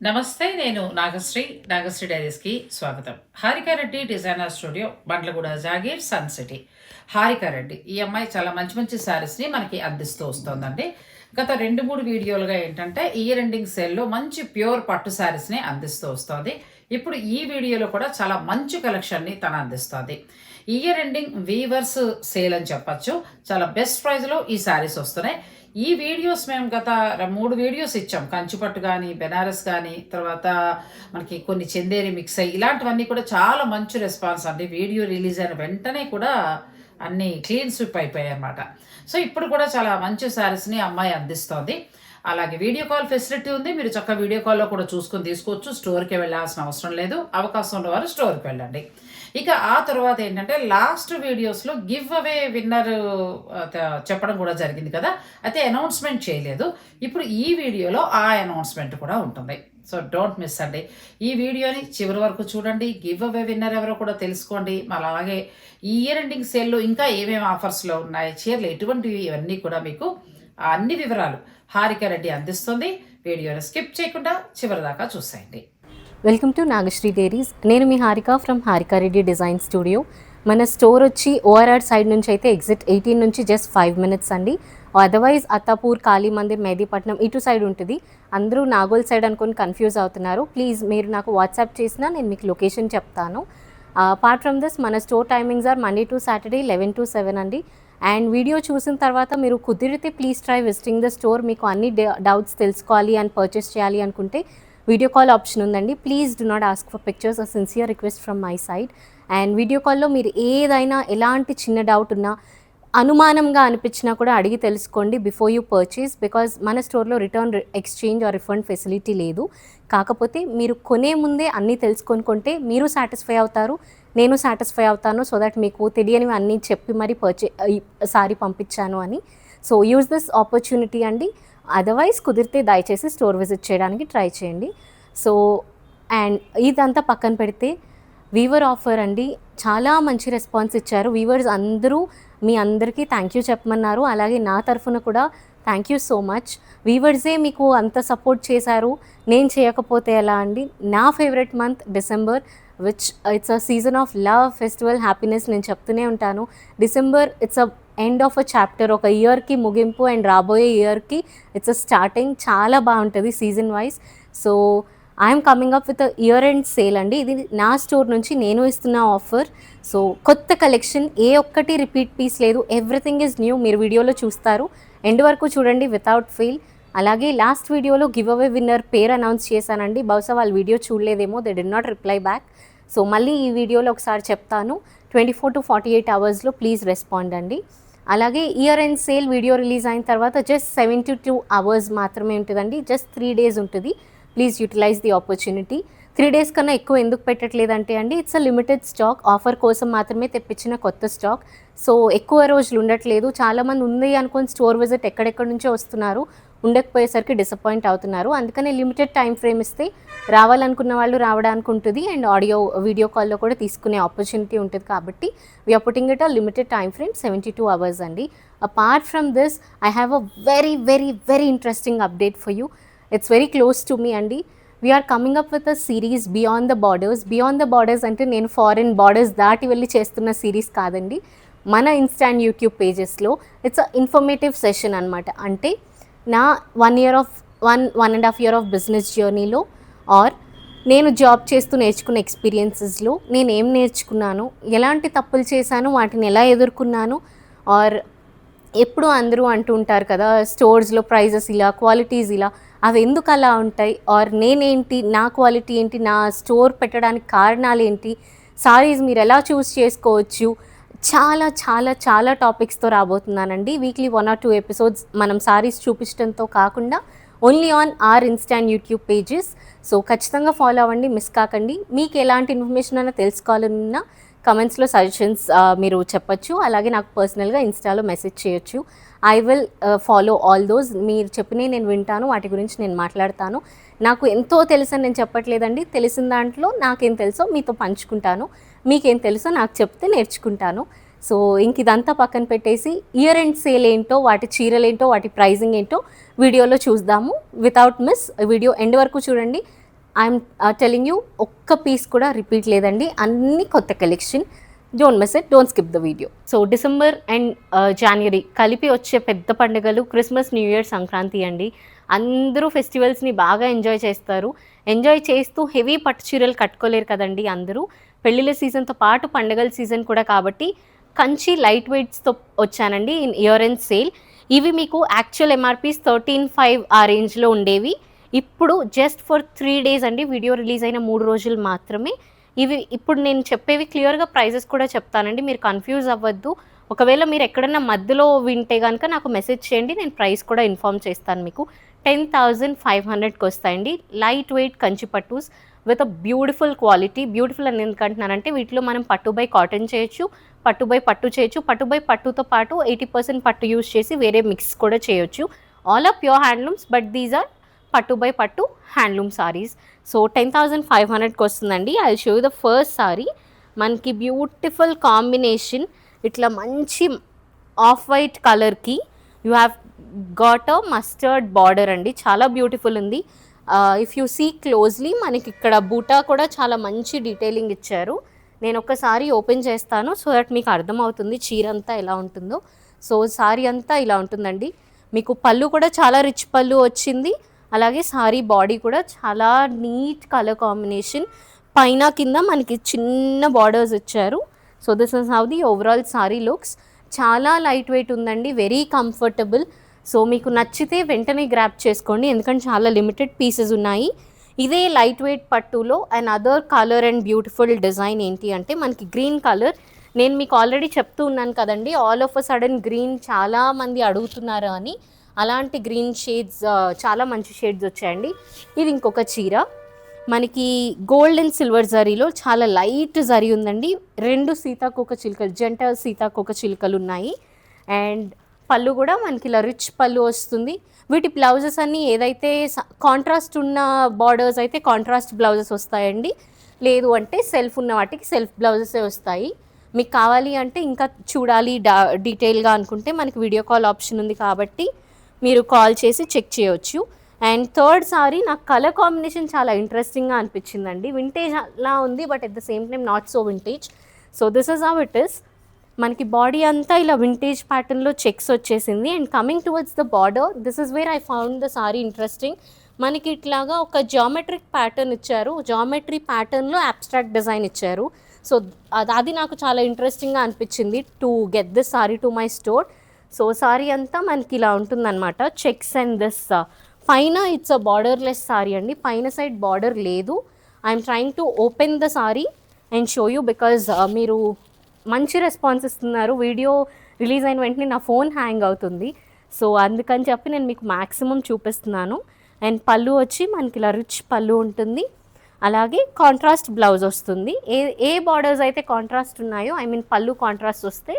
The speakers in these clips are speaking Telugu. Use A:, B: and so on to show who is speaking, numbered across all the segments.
A: నమస్తే. నేను నాగశ్రీ డైరీస్కి స్వాగతం. Harika Reddy designer studio, Bandlaguda, Jagir, Sun City. Harika Reddy ఈ అమ్మాయి చాలా మంచి మంచి శారీస్ని మనకి అందిస్తూ వస్తుందండి. గత 2-3 వీడియోలుగా ఏంటంటే ఇయర్ ఎండింగ్ సేల్లో మంచి ప్యూర్ పట్టు శారీస్ని అందిస్తూ వస్తుంది. ఇప్పుడు ఈ వీడియోలో కూడా చాలా మంచి కలెక్షన్ని తను అందిస్తుంది. ఇయర్ ఎండింగ్ వీవర్స్ సేల్ అని చెప్పచ్చు. చాలా బెస్ట్ ప్రైస్లో ఈ శారీస్ వస్తున్నాయి. ఈ వీడియోస్ మేము గత 3 వీడియోస్ ఇచ్చాం. కంచిపట్టు కానీ, బెనారస్ కానీ, తర్వాత మనకి కొన్ని చందేరి మిక్స్ అయ్యి ఇలాంటివన్నీ కూడా చాలా మంచి రెస్పాన్స్ అండి. వీడియో రిలీజ్ అయిన వెంటనే కూడా అన్నీ క్లీన్ స్విప్ అయిపోయాయి అన్నమాట. సో ఇప్పుడు కూడా చాలా మంచి శారీస్ని అమ్మాయి అందిస్తోంది. అలాగే వీడియో కాల్ ఫెసిలిటీ ఉంది. మీరు చక్కగా వీడియో కాల్లో కూడా చూసుకొని తీసుకోవచ్చు. స్టోర్కి వెళ్ళాల్సిన అవసరం లేదు. అవకాశం ఉన్నవారు స్టోర్కి వెళ్ళండి. ఇక ఆ తర్వాత ఏంటంటే లాస్ట్ వీడియోస్లో గివ్ అవే విన్నర్ చెప్పడం కూడా జరిగింది కదా, అయితే అనౌన్స్మెంట్ చేయలేదు. ఇప్పుడు ఈ వీడియోలో ఆ అనౌన్స్మెంట్ కూడా ఉంటుంది. సో డోంట్ మిస్ అండి. ఈ వీడియోని చివరి వరకు చూడండి. గివ్ అవే విన్నర్ ఎవరో కూడా తెలుసుకోండి. మళ్ళీ అలాగే ఈ ఇయర్ ఎండింగ్ సేల్లో ఇంకా ఏమేమి ఆఫర్స్లో ఉన్నాయి, చీరలు ఎటువంటివి, ఇవన్నీ కూడా మీకు అన్ని వివరాలు హారికారెడ్డి అందిస్తుంది. వీడియోని స్కిప్ చేయకుండా చివరి దాకా చూసేయండి.
B: Welcome to Nagasri diaries. నేను మీ Harika from Harika Reddy design studio. మన స్టోర్ వచ్చి ఓఆర్ఆర్ సైడ్ నుంచి అయితే ఎగ్జిట్ 18 నుంచి జస్ట్ 5 minutes అండి. అదర్వైజ్ అత్తాపూర్, కాళీ మందిర్, మెహదీపట్నం ఇటు సైడ్ ఉంటుంది. అందరూ నాగోల్ సైడ్ అనుకొని కన్ఫ్యూజ్ అవుతున్నారు. ప్లీజ్ మీరు నాకు వాట్సాప్ చేసినా నేను మీకు లొకేషన్ చెప్తాను. అపార్ట్ ఫ్రమ్ దిస్ మన store timings are Monday to Saturday 11 to 7 అండి. అండ్ వీడియో చూసిన తర్వాత మీరు కుదిరితే please try visiting the store. మీకు అన్ని డౌట్స్ తెలుసుకోవాలి అండ్ పర్చేస్ చేయాలి అనుకుంటే వీడియో కాల్ ఆప్షన్ ఉందండి. Please do not ask for pictures. A sincere request from my side. And video కాల్లో మీరు ఏదైనా ఎలాంటి చిన్న డౌట్ ఉన్నా, అనుమానంగా అనిపించినా కూడా అడిగి తెలుసుకోండి బిఫోర్ యూ పర్చేస్. బికాజ్ మన స్టోర్లో return, exchange are refund facility లేదు. కాకపోతే మీరు కొనే ముందే అన్నీ తెలుసుకొని కొంటే మీరు సాటిస్ఫై అవుతారు, నేను సాటిస్ఫై అవుతాను. సో దట్ మీకు తెలియనివి అన్నీ చెప్పి మరీ సారీ పంపించాను అని. సో యూజ్ దిస్ ఆపర్చునిటీ అండి. అదర్వైజ్ కుదిరితే దయచేసి స్టోర్ విజిట్ చేయడానికి ట్రై చేయండి. సో అండ్ ఇదంతా పక్కన పెడితే వీవర్ ఆఫర్ అండి. చాలా మంచి రెస్పాన్స్ ఇచ్చారు వీవర్స్ అందరూ. మీ అందరికీ థ్యాంక్ యూ చెప్పమన్నారు. అలాగే నా తరఫున కూడా థ్యాంక్ యూ సో మచ్. వీవర్సే మీకు అంత సపోర్ట్ చేశారు, నేను చేయకపోతే ఎలా అండి. నా favourite month December, which it's a season of love, festival, happiness. నేను చెప్తూనే ఉంటాను, December it's a end of a chapter. ఒక ఇయర్కి ముగింపు అండ్ రాబోయే ఇయర్కి ఇట్స్ అ స్టార్టింగ్. చాలా బాగుంటుంది season wise. So I'm coming up with year end sale అండి. ఇది నా స్టోర్ నుంచి నేను ఇస్తున్న ఆఫర్. సో కొత్త కలెక్షన్, ఏ ఒక్కటి రిపీట్ పీస్ లేదు, ఎవ్రీథింగ్ ఈజ్ న్యూ. మీరు వీడియోలో చూస్తారు, ఎండ్ వరకు చూడండి వితౌట్ ఫెయిల్. అలాగే లాస్ట్ వీడియోలో గివ్ అవే విన్నర్ పేరు అనౌన్స్ చేశానండి. బహుశా వాళ్ళు వీడియో చూడలేదేమో, they did not reply back. So మళ్ళీ ఈ వీడియోలో ఒకసారి చెప్తాను. 24 to 48 hours ప్లీజ్ రెస్పాండ్ అండి. అలాగే year end sale video release అయిన తర్వాత జస్ట్ 72 hours మాత్రమే ఉంటుందండి. జస్ట్ 3 days ఉంటుంది. Please utilize the opportunity. 3 days కన్నా ఎక్కువ ఎందుకు పెట్టట్లేదంటే అండి, it's a limited stock. Offer కోసం మాత్రమే తెప్పించిన కొత్త స్టాక్. సో ఎక్కువ రోజులు ఉండట్లేదు. చాలామంది ఉంది అనుకొని స్టోర్ విజిట్ ఎక్కడెక్కడి నుంచో వస్తున్నారు, ఉండకపోయేసరికి డిసప్పాయింట్ అవుతున్నారు. అందుకనే లిమిటెడ్ టైం ఫ్రేమ్ ఇస్తే రావాలనుకున్న వాళ్ళు రావడానికి ఉంటుంది. అండ్ వీడియో కాల్లో కూడా తీసుకునే ఆపర్చునిటీ ఉంటుంది. కాబట్టి we're putting it a limited time frame 72 hours అండి. Apart from this I have a very very very interesting update for you. It's very close to me అండి. We're coming up with a series beyond the borders. Beyond the borders అంటే నేను ఫారిన్ బార్డర్స్ దాటి వెళ్ళి చేస్తున్న సిరీస్ కాదండి. మన ఇన్స్టాంట్ యూట్యూబ్ పేజెస్లో ఇట్స్ అ ఇన్ఫర్మేటివ్ సెషన్ అనమాట. అంటే నా 1.5 year ఆఫ్ బిజినెస్ జర్నీలో ఆర్ నేను జాబ్ చేస్తూ నేర్చుకున్న ఎక్స్పీరియన్సెస్లో నేను ఏం నేర్చుకున్నాను, ఎలాంటి తప్పులు చేశాను, వాటిని ఎలా ఎదుర్కొన్నాను. ఆర్ ఎప్పుడు అందరూ అంటూ ఉంటారు కదా, స్టోర్స్లో ప్రైజెస్ ఇలా, క్వాలిటీస్ ఇలా, అవి ఎందుకు అలా ఉంటాయి, ఆర్ నేనేంటి, నా క్వాలిటీ ఏంటి, నా స్టోర్ పెట్టడానికి కారణాలు ఏంటి, సారీస్ మీరు ఎలా చూస్ చేసుకోవచ్చు, చాలా చాలా చాలా టాపిక్స్తో రాబోతున్నానండి. వీక్లీ 1 or 2 episodes మనం సారీస్ చూపించడంతో కాకుండా only on our instant YouTube pages. So ఖచ్చితంగా ఫాలో అవ్వండి, మిస్ కాకండి. మీకు ఎలాంటి ఇన్ఫర్మేషన్ అయినా తెలుసుకోవాలన్నా కమెంట్స్లో సజెషన్స్ మీరు చెప్పచ్చు. అలాగే నాకు పర్సనల్గా ఇన్స్టాలో మెసేజ్ చేయొచ్చు. I will follow all those. మీరు చెప్పినవి నేను వింటాను, వాటి గురించి నేను మాట్లాడతాను. నాకు ఎంతో తెలుసని నేను చెప్పట్లేదండి. తెలిసిన దాంట్లో నాకేం తెలుసో మీతో పంచుకుంటాను, మీకేం తెలుసో నాకు చెప్తే నేర్చుకుంటాను. సో ఇంక ఇదంతా పక్కన పెట్టేసి ఇయర్ ఎండ్ సేల్ ఏంటో, వాటి చీరలు ఏంటో, వాటి ప్రైజింగ్ ఏంటో వీడియోలో చూద్దాము. వితౌట్ మిస్ వీడియో ఎండ్ వరకు చూడండి. ఐఎమ్ టెలింగ్ యూ, ఒక్క పీస్ కూడా రిపీట్ లేదండి, అన్ని కొత్త collection. Don't miss it, don't skip the video. So December and జనవరి కలిపి వచ్చే పెద్ద పండుగలు క్రిస్మస్, న్యూ ఇయర్, సంక్రాంతి అండి. అందరూ ఫెస్టివల్స్ని బాగా ఎంజాయ్ చేస్తారు. ఎంజాయ్ చేస్తూ హెవీ పట్టు చీరలు కట్టుకోలేరు కదండి అందరూ. పెళ్ళిళ్ళ సీజన్తో పాటు పండుగల సీజన్ కూడా కాబట్టి కంచి లైట్ వెయిట్స్తో వచ్చానండి ఇన్ ఇయర్ ఎండ్ సేల్. ఇవి మీకు యాక్చువల్ ఎంఆర్పీస్ 13,500 ఆ రేంజ్లో ఉండేవి. ఇప్పుడు జస్ట్ ఫర్ 3 డేస్ అండి, వీడియో రిలీజ్ అయిన 3 రోజులు మాత్రమే. ఇవి ఇప్పుడు నేను చెప్పేవి క్లియర్గా ప్రైజెస్ కూడా చెప్తానండి, మీరు కన్ఫ్యూజ్ అవ్వద్దు. ఒకవేళ మీరు ఎక్కడన్నా మధ్యలో వింటే కనుక నాకు మెసేజ్ చేయండి, నేను ప్రైస్ కూడా ఇన్ఫామ్ చేస్తాను మీకు. 10,500కి వస్తాయండి లైట్ వెయిట్ కంచి పట్టూస్ with a beautiful quality. Beautiful అని ఎందుకంటున్నానంటే వీటిలో మనం పట్టు బై కాటన్ చేయొచ్చు, పట్టు బై పట్టు చేయొచ్చు, పట్టు బై పట్టుతో పాటు 80% పట్టు యూస్ చేసి వేరే మిక్స్ కూడా చేయొచ్చు. All are pure handlooms, but these are pattu by pattu handloom sarees. So 10,500కి వస్తుందండి. I show you the first saree. మనకి బ్యూటిఫుల్ కాంబినేషన్, ఇట్లా మంచి ఆఫ్ వైట్ కలర్కి you have got a mustard border అండి, చాలా బ్యూటిఫుల్ ఉంది. ఇఫ్ యూ సీ క్లోజ్లీ మనకి ఇక్కడ బూటా కూడా చాలా మంచి డీటెయిలింగ్ ఇచ్చారు. నేను ఒకసారి ఓపెన్ చేస్తాను సో దట్ మీకు అర్థమవుతుంది చీర అంతా ఎలా ఉంటుందో. సో సారీ అంతా ఇలా ఉంటుందండి. మీకు పళ్ళు కూడా చాలా రిచ్ పళ్ళు వచ్చింది. అలాగే సారీ బాడీ కూడా చాలా నీట్ కలర్ కాంబినేషన్, పైన కింద మనకి చిన్న బార్డర్స్ ఇచ్చారు. So this is how the overall sorry looks. చాలా లైట్ వెయిట్ ఉందండి, వెరీ కంఫర్టబుల్. సో మీకు నచ్చితే వెంటనే గ్రాప్ చేసుకోండి, ఎందుకంటే చాలా లిమిటెడ్ పీసెస్ ఉన్నాయి. ఇదే లైట్ వెయిట్ పట్టులో and other colour and beautiful design ఏంటి అంటే మనకి గ్రీన్ కలర్. నేను మీకు ఆల్రెడీ చెప్తూ ఉన్నాను కదండి, all of a sudden green చాలామంది అడుగుతున్నారు అని. అలాంటి గ్రీన్ షేడ్స్ చాలా మంచి షేడ్స్ వచ్చాయండి. ఇది ఇంకొక చీర, మనకి గోల్డ్ అండ్ సిల్వర్ జరీలో చాలా లైట్ జరీ ఉందండి. 2 సీతాకోక చిలుకలు, జంట సీతాకోక చిలుకలు ఉన్నాయి. అండ్ పళ్ళు కూడా మనకి ఇలా రిచ్ పళ్ళు వస్తుంది. వీటి బ్లౌజెస్ అన్నీ ఏదైతే కాంట్రాస్ట్ ఉన్న బార్డర్స్ అయితే కాంట్రాస్ట్ బ్లౌజెస్ వస్తాయండి, లేదు అంటే సెల్ఫ్ ఉన్న వాటికి సెల్ఫ్ బ్లౌజెసే వస్తాయి. మీకు కావాలి అంటే ఇంకా చూడాలి డీటెయిల్గా అనుకుంటే మనకి వీడియో కాల్ ఆప్షన్ ఉంది కాబట్టి మీరు కాల్ చేసి చెక్ చేయొచ్చు. అండ్ థర్డ్ సారీ నాకు కలర్ కాంబినేషన్ చాలా ఇంట్రెస్టింగ్గా అనిపించిందండి. వింటేజ్ అలా ఉంది but at the same time not so vintage. So this is how it is. మనకి బాడీ అంతా ఇలా వింటేజ్ ప్యాటర్న్లో చెక్స్ వచ్చేసింది. And coming towards the border, this is where I found the sorry interesting. మనకి ఇట్లాగా ఒక జామెట్రిక్ ప్యాటర్న్ ఇచ్చారు, జామెట్రీ ప్యాటర్న్లో అబ్స్ట్రాక్ట్ డిజైన్ ఇచ్చారు. సో అది నాకు చాలా ఇంట్రెస్టింగ్గా అనిపించింది to get this sorry to my store. So sorry అంతా మనకి ఇలా ఉంటుందన్నమాట, చెక్స్ అండ్ దిస్. పైన ఇట్స్ అ బార్డర్లెస్ సారీ అండి, పైన సైడ్ బార్డర్ లేదు. I'm trying to open the sorry and show you because మీరు మంచి రెస్పాన్స్ ఇస్తున్నారు. వీడియో రిలీజ్ అయిన వెంటనే నా ఫోన్ హ్యాంగ్ అవుతుంది, సో అందుకని చెప్పి నేను మీకు మ్యాక్సిమం చూపిస్తున్నాను. అండ్ పళ్ళు వచ్చి మనకి ఇలా రిచ్ పళ్ళు ఉంటుంది, అలాగే కాంట్రాస్ట్ బ్లౌజ్ వస్తుంది. ఏ బార్డర్స్ అయితే కాంట్రాస్ట్ ఉన్నాయో, ఐ మీన్ పళ్ళు కాంట్రాస్ట్ వస్తే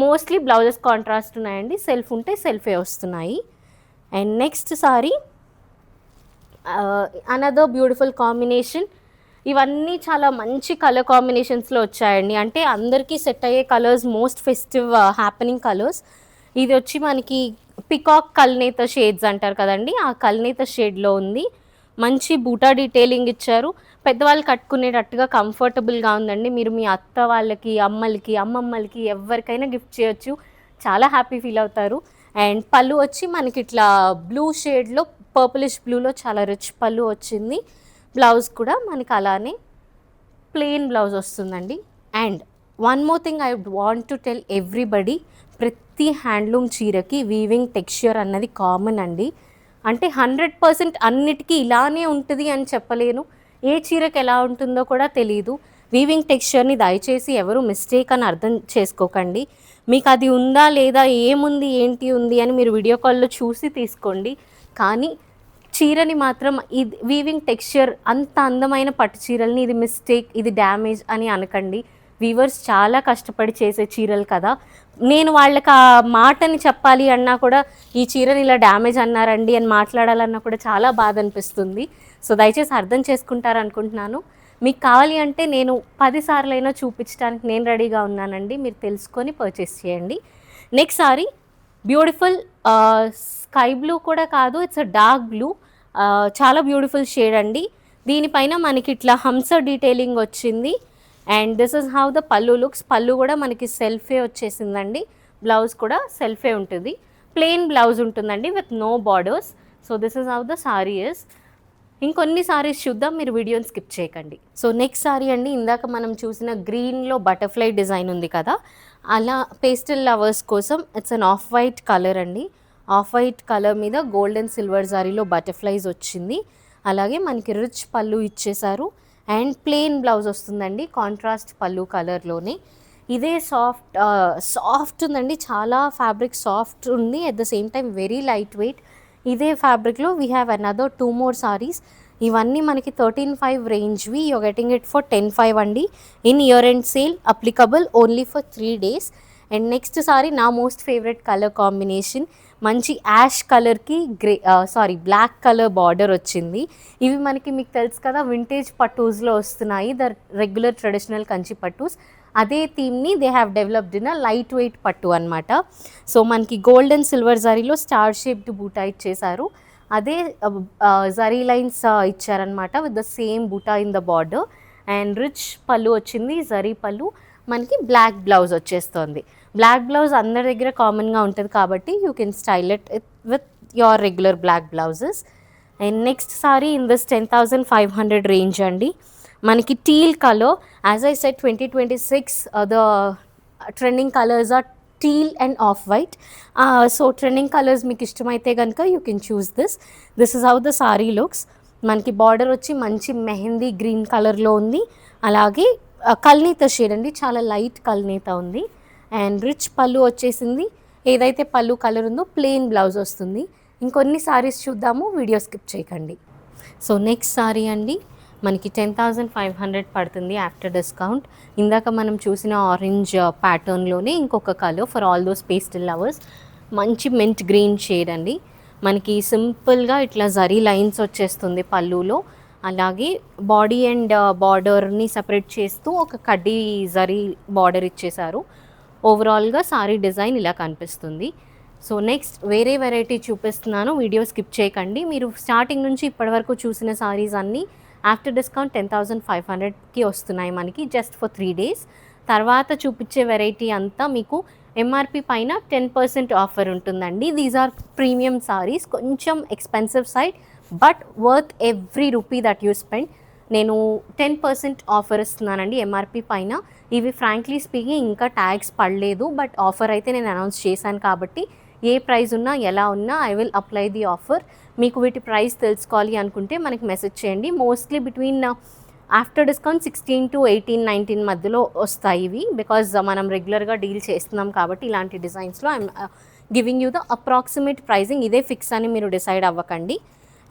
B: మోస్ట్లీ బ్లౌజెస్ కాంట్రాస్ట్ ఉన్నాయండి, సెల్ఫ్ ఉంటే సెల్ఫే వస్తున్నాయి. And next sorry another beautiful combination. ఇవన్నీ చాలా మంచి కలర్ కాంబినేషన్స్లో వచ్చాయండి, అంటే అందరికీ సెట్ అయ్యే colours, most festive happening colours. ఇది వచ్చి మనకి పికాక్ కల్నేత షేడ్స్ అంటారు కదండి, ఆ కల్నేత షేడ్లో ఉంది. మంచి బూటా డీటెయిలింగ్ ఇచ్చారు, పెద్దవాళ్ళు కట్టుకునేటట్టుగా కంఫర్టబుల్గా ఉందండి. మీరు మీ అత్త వాళ్ళకి, అమ్మలకి, అమ్మమ్మలకి ఎవరికైనా గిఫ్ట్ చేయొచ్చు, చాలా హ్యాపీ ఫీల్ అవుతారు. అండ్ పళ్ళు వచ్చి మనకి ఇట్లా బ్లూ షేడ్లో, పర్పులిష్ బ్లూలో చాలా రిచ్ పళ్ళు వచ్చింది. బ్లౌజ్ కూడా మనకి అలానే ప్లెయిన్ బ్లౌజ్ వస్తుందండి. And one more thing I want to tell everybody, ప్రతి హ్యాండ్లూమ్ చీరకి వీవింగ్ టెక్స్చర్ అన్నది కామన్ అండి. అంటే 100% అన్నిటికీ ఇలానే ఉంటుంది అని చెప్పలేను, ఏ చీరకి ఎలా ఉంటుందో కూడా తెలియదు. వీవింగ్ టెక్స్చర్ని దయచేసి ఎవరు మిస్టేక్ అని అర్థం చేసుకోకండి. మీకు అది ఉందా లేదా, ఏముంది ఏంటి ఉంది అని మీరు వీడియో కాల్లో చూసి తీసుకోండి, కానీ చీరని మాత్రం ఇది వీవింగ్ టెక్స్చర్ అంత అందమైన పట్టు చీరల్ని ఇది మిస్టేక్, ఇది డ్యామేజ్ అని అనకండి. వీవర్స్ చాలా కష్టపడి చేసే చీరలు కదా, నేను వాళ్ళకి ఆ మాటని చెప్పాలి అన్నా కూడా ఈ చీరని ఇలా డ్యామేజ్ అన్నారండి అని మాట్లాడాలన్నా కూడా చాలా బాధ అనిపిస్తుంది. సో దయచేసి అర్థం చేసుకుంటారనుకుంటున్నాను. మీకు కావాలి అంటే నేను 10 సార్లైనా చూపించడానికి నేను రెడీగా ఉన్నానండి, మీరు తెలుసుకొని పర్చేస్ చేయండి. Next saree beautiful sky blue కూడా కాదు, ఇట్స్ అ డార్క్ బ్లూ, చాలా బ్యూటిఫుల్ షేడ్ అండి. దీనిపైన మనకి ఇట్లా హంస డీటెయిలింగ్ వచ్చింది. And this is how the pallu looks. పళ్ళు కూడా మనకి సెల్ఫే వచ్చేసిందండి. బ్లౌజ్ కూడా సెల్ఫే ఉంటుంది. ప్లెయిన్ బ్లౌజ్ ఉంటుందండి with no borders. So this is how the saree is. ఇంకొన్ని సారీస్ చూద్దాం, మీరు వీడియోని స్కిప్ చేయకండి. సో నెక్స్ట్ సారీ అండి, ఇందాక మనం చూసిన గ్రీన్లో బటర్ఫ్లై డిజైన్ ఉంది కదా, అలా పేస్టల్ లవర్స్ కోసం it's an off white colour అండి. ఆఫ్ వైట్ కలర్ మీద గోల్డ్ అండ్ సిల్వర్ జారీలో బటర్ఫ్లైస్ వచ్చింది. అలాగే మనకి రిచ్ పళ్ళు ఇచ్చేసారు అండ్ ప్లెయిన్ బ్లౌజ్ వస్తుందండి కాంట్రాస్ట్ పళ్ళు కలర్లోనే. ఇదే సాఫ్ట్ ఉందండి, చాలా ఫ్యాబ్రిక్ సాఫ్ట్ ఉంది, at the same time very light wait. ఇదే ఫ్యాబ్రిక్లో we have another 2 more saris. ఇవన్నీ మనకి 13,500 రేంజ్వి. యూర్ గెటింగ్ ఇట్ ఫర్ 10,500 అండి. In year end sale applicable only for 3 days. And next sari నా మోస్ట్ ఫేవరెట్ కలర్ కాంబినేషన్, మంచి యాష్ కలర్కి బ్లాక్ కలర్ బార్డర్ వచ్చింది. ఇవి మనకి మీకు తెలుసు కదా వింటేజ్ పట్టూస్లో వస్తున్నాయి, ద రెగ్యులర్ ట్రెడిషనల్ కంచి పట్టూస్. అదే థీమ్ని they have developed in a light weight పట్టు అనమాట. సో మనకి గోల్డ్ అండ్ సిల్వర్ జరీలో స్టార్ షేప్డ్ బూటా ఇచ్చేసారు. అదే జరీ లైన్స్ ఇచ్చారనమాట విత్ ద సేమ్ బూటా in the border. And rich పళ్ళు వచ్చింది, జరీ పళ్ళు. మనకి బ్లాక్ బ్లౌజ్ వచ్చేస్తుంది. బ్లాక్ బ్లౌజ్ అందరి దగ్గర కామన్గా ఉంటుంది కాబట్టి you can style it with your regular black blouses. And next saree in this 10,500 range అండి. మనకి teal colour, as I said 2026 the trending colours are teal and off white. So trending colours మీకు ఇష్టమైతే కనుక you can choose this. This is how the saree looks. మనకి బార్డర్ వచ్చి మంచి మెహందీ గ్రీన్ కలర్లో ఉంది. అలాగే కల్నేత షేడ్ అండి, చాలా లైట్ కల్నేత ఉంది. అండ్ రిచ్ పళ్ళు వచ్చేసింది. ఏదైతే పళ్ళు కలర్ ఉందో ప్లెయిన్ బ్లౌజ్ వస్తుంది. ఇంకొన్ని సారీస్ చూద్దాము, వీడియో స్కిప్ చేయకండి. సో నెక్స్ట్ సారీ అండి, మనకి 10,500 పడుతుంది ఆఫ్టర్ డిస్కౌంట్. ఇందాక మనం చూసిన ఆరెంజ్ ప్యాటర్న్లోనే ఇంకొక colour for all those pastel lovers. మంచి మెంట్ గ్రీన్ షేడ్ అండి. మనకి సింపుల్గా ఇట్లా జరీ లైన్స్ వచ్చేస్తుంది పళ్ళులో. అలాగే బాడీ అండ్ బార్డర్ని సపరేట్ చేస్తూ ఒక కడ్డీ జరీ బార్డర్ ఇచ్చేసారు. ఓవరాల్గా సారీ డిజైన్ ఇలా కనిపిస్తుంది. సో నెక్స్ట్ వేరే వెరైటీ చూపిస్తున్నాను, వీడియో స్కిప్ చేయకండి. మీరు స్టార్టింగ్ నుంచి ఇప్పటివరకు చూసిన సారీస్ అన్నీ ఆఫ్టర్ డిస్కౌంట్ 10,500కి వస్తున్నాయి మనకి జస్ట్ ఫర్ 3 days. తర్వాత చూపించే వెరైటీ అంతా మీకు ఎంఆర్పి పైన 10% ఆఫర్ ఉంటుందండి. దీస్ ఆర్ ప్రీమియం సారీస్, కొంచెం expensive side but worth every rupee that you spend. నేను 10% ఆఫర్ ఇస్తున్నానండి ఎంఆర్పి పైన. ఇవి ఫ్రాంక్లీ స్పీకింగ్ ఇంకా ట్యాగ్స్ పడలేదు, బట్ ఆఫర్ అయితే నేను అనౌన్స్ చేశాను కాబట్టి ఏ ప్రైస్ ఉన్నా ఎలా ఉన్నా I will apply the offer. మీకు వీటి ప్రైస్ తెలుసుకోవాలి అనుకుంటే మనకి మెసేజ్ చేయండి. Mostly between after discount 16 to 18, 19 మధ్యలో వస్తాయి ఇవి, బికాజ్ మనం రెగ్యులర్గా డీల్ చేస్తున్నాం కాబట్టి ఇలాంటి డిజైన్స్లో I'm giving you the approximate pricing. ఇదే ఫిక్స్ అని మీరు డిసైడ్ అవ్వకండి.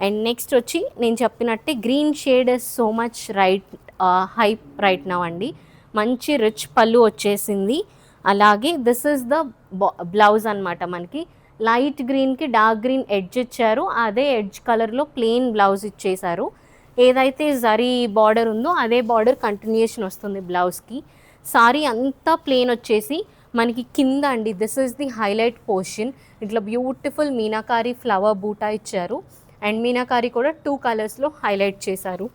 B: అండ్ నెక్స్ట్ వచ్చి నేను చెప్పినట్టే green shade is so much hype right now అండి. మంచి రిచ్ పళ్ళు వచ్చేసింది. అలాగే దిస్ ఇస్ ద బ్లౌజ్ అనమాట. మనకి లైట్ గ్రీన్కి డార్క్ గ్రీన్ ఎడ్జ్ ఇచ్చారు, అదే ఎడ్జ్ కలర్లో ప్లెయిన్ బ్లౌజ్ ఇచ్చేసారు. ఏదైతే జరీ బార్డర్ ఉందో అదే బార్డర్ కంటిన్యూషన్ వస్తుంది బ్లౌజ్కి. సారీ అంతా ప్లెయిన్ వచ్చేసి మనకి కింద అండి this is the highlight portion. ఇట్లా బ్యూటిఫుల్ మీనాకారి ఫ్లవర్ బూటా ఇచ్చారు అండ్ మీనాకారి కూడా 2 కలర్స్లో హైలైట్ చేశారు.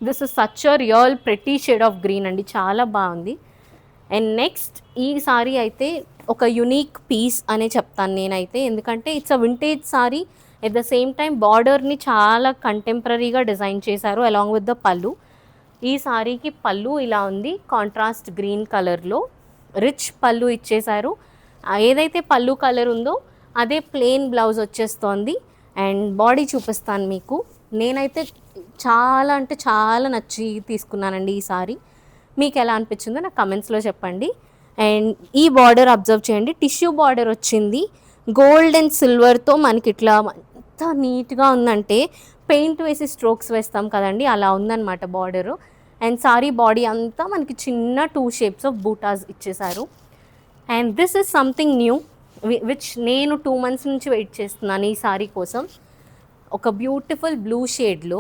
B: This is such a real pretty shade of green అండి, చాలా బాగుంది. అండ్ నెక్స్ట్ ఈ సారీ అయితే ఒక యునీక్ పీస్ అనే చెప్తాను నేనైతే, ఎందుకంటే it's a vintage sari. At the same time బార్డర్ని చాలా కంటెంపరీగా డిజైన్ చేశారు అలాంగ్ విత్ ద పళ్ళు. ఈ సారీకి పళ్ళు ఇలా ఉంది, కాంట్రాస్ట్ గ్రీన్ కలర్లో రిచ్ పళ్ళు ఇచ్చేశారు. ఏదైతే పళ్ళు కలర్ ఉందో అదే ప్లెయిన్ బ్లౌజ్ వచ్చేస్తోంది. అండ్ బాడీ చూపిస్తాను మీకు. నేనైతే చాలా అంటే చాలా నచ్చి తీసుకున్నానండి ఈ సారీ. మీకు ఎలా అనిపించిందో నాకు కమెంట్స్లో చెప్పండి. అండ్ ఈ బార్డర్ అబ్జర్వ్ చేయండి, టిష్యూ బార్డర్ వచ్చింది గోల్డ్ అండ్ సిల్వర్తో. మనకి ఇట్లా ఎంత నీట్గా ఉందంటే పెయింట్ వేసి స్ట్రోక్స్ వేస్తాం కదండి, అలా ఉందన్నమాట బార్డరు. అండ్ సారీ బాడీ అంతా మనకి చిన్న 2 shapes ఆఫ్ బూటాస్ ఇచ్చేసారు. And this is something new which నేను 2 months నుంచి వెయిట్ చేస్తున్నాను ఈ సారీ కోసం. ఒక బ్యూటిఫుల్ బ్లూ షేడ్లో